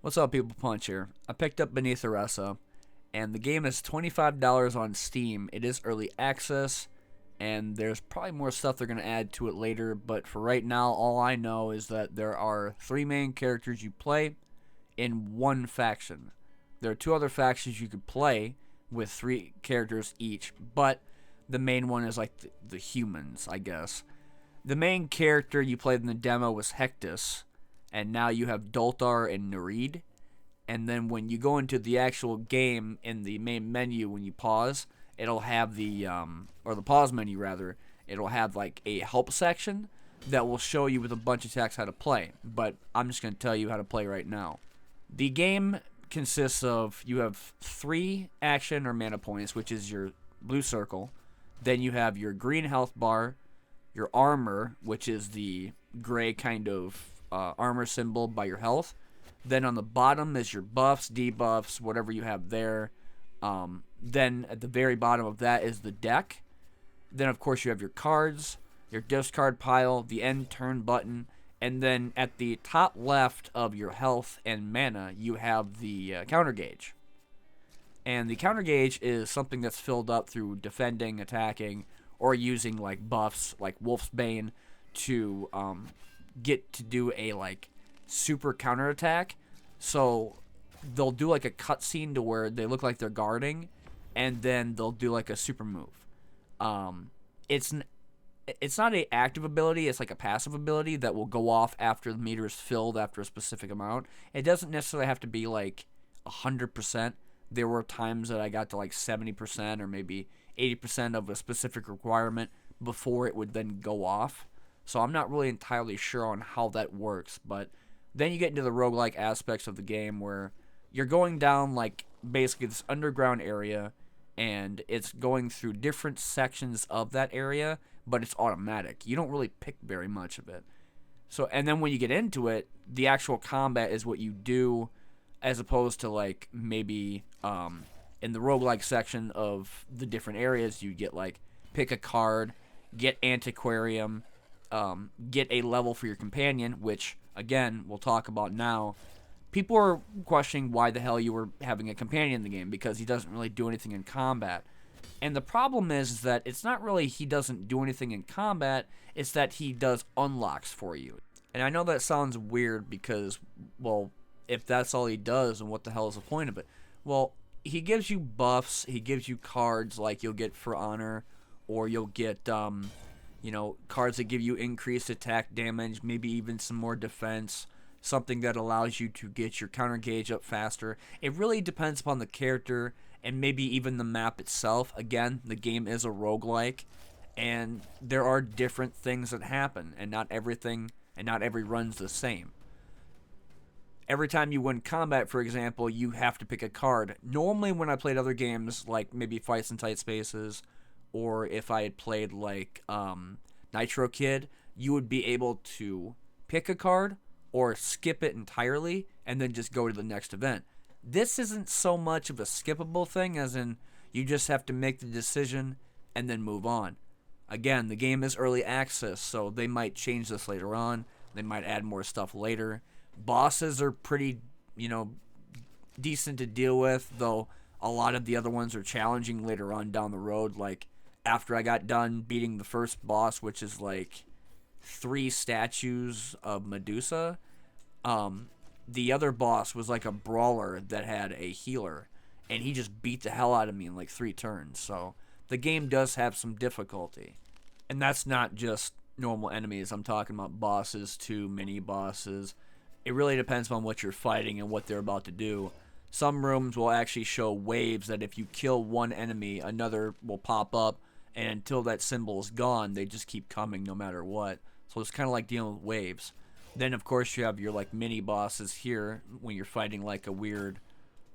What's up, people? Punch here. I picked up Beneath Oresa, and the game is $25 on Steam. It is early access, and there's probably more stuff they're going to add to it later, but for right now, all I know is that there are three main characters you play in one faction. There are two other factions you could play with three characters each, but the main one is like the humans, I guess. The main character you played in the demo was Hectus, and now you have Doltar and Nereid. And then when you go into the actual game in the main menu, when you pause, it'll have or the pause menu rather, it'll have like a help section that will show you with a bunch of text how to play. But I'm just going to tell you how to play right now. The game consists of, you have 3 action or mana points, which is your blue circle. Then you have your green health bar, your armor, which is the gray kind of armor symbol by your health. Then on the bottom is your buffs, debuffs, whatever you have there. Then at the very bottom of that is the deck. Then of course you have your cards, your discard pile, the end turn button, and then at the top left of your health and mana you have the counter gauge. And the counter gauge is something that's filled up through defending, attacking, or using like buffs like Wolf's Bane to get to do a like super counterattack. So they'll do like a cutscene to where they look like they're guarding, and then they'll do like a super move. It's not a active ability, it's like a passive ability that will go off after the meter is filled after a specific amount. It doesn't necessarily have to be like 100%. There were times that I got to like 70% or maybe 80% of a specific requirement before it would then go off. So I'm not really entirely sure on how that works, but then you get into the roguelike aspects of the game where you're going down like basically this underground area, and it's going through different sections of that area, but it's automatic. You don't really pick very much of it. So, and then when you get into it, the actual combat is what you do, as opposed to like maybe in the roguelike section of the different areas, you get like pick a card, get antiquarium, get a level for your companion, which again we'll talk about now. People are questioning why the hell you were having a companion in the game, because he doesn't really do anything in combat. And the problem is that it's not really he doesn't do anything in combat, it's that he does unlocks for you. And I know that sounds weird because, well, if that's all he does, then what the hell is the point of it? Well, he gives you buffs, he gives you cards like you'll get for honor, or you'll get cards that give you increased attack damage, maybe even some more defense, something that allows you to get your counter gauge up faster. It really depends upon the character and maybe even the map itself. Again, the game is a roguelike, and there are different things that happen, and not everything and not every run's the same. Every time you win combat, for example, you have to pick a card. Normally when I played other games, like maybe Fights in Tight Spaces, or if I had played like Nitro Kid, you would be able to pick a card or skip it entirely and then just go to the next event. This isn't so much of a skippable thing, as in you just have to make the decision and then move on. Again, the game is early access, so they might change this later on. They might add more stuff later. Bosses are pretty, decent to deal with, though a lot of the other ones are challenging later on down the road. Like after I got done beating the first boss, which is like 3 statues of Medusa, the other boss was like a brawler that had a healer, and he just beat the hell out of me in like 3 turns. So the game does have some difficulty, and that's not just normal enemies. I'm talking about bosses too, mini bosses. It really depends on what you're fighting and what they're about to do. Some rooms will actually show waves that if you kill one enemy, another will pop up, and until that symbol is gone, they just keep coming no matter what. So it's kind of like dealing with waves. Then of course you have your like mini bosses here when you're fighting like a weird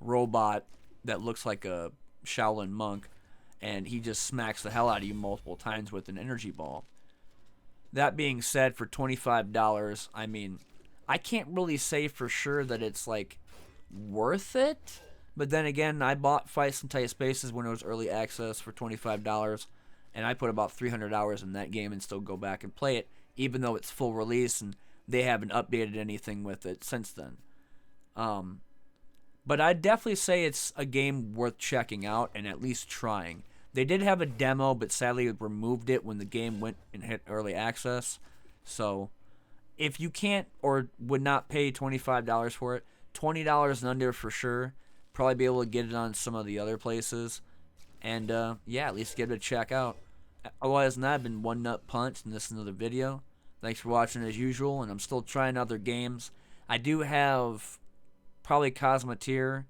robot that looks like a Shaolin monk, and he just smacks the hell out of you multiple times with an energy ball. That being said, for $25, I mean, I can't really say for sure that it's like worth it, but then again, I bought Fights in Tight Spaces when it was early access for $25, and I put about 300 hours in that game and still go back and play it, even though it's full release and they haven't updated anything with it since then. Um, but I'd definitely say it's a game worth checking out and at least trying. They did have a demo, but sadly removed it when the game went and hit early access. So if you can't or would not pay $25 for it, $20 and under for sure. Probably be able to get it on some of the other places. And yeah, at least give it a check out. Otherwise than that, I've been One Nut Punch, and this is another video. Thanks for watching as usual, and I'm still trying other games. I do have probably Cosmoteer,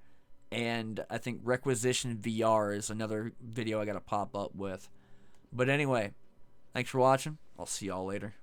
and I think Requisition VR is another video I got to pop up with. But anyway, thanks for watching. I'll see y'all later.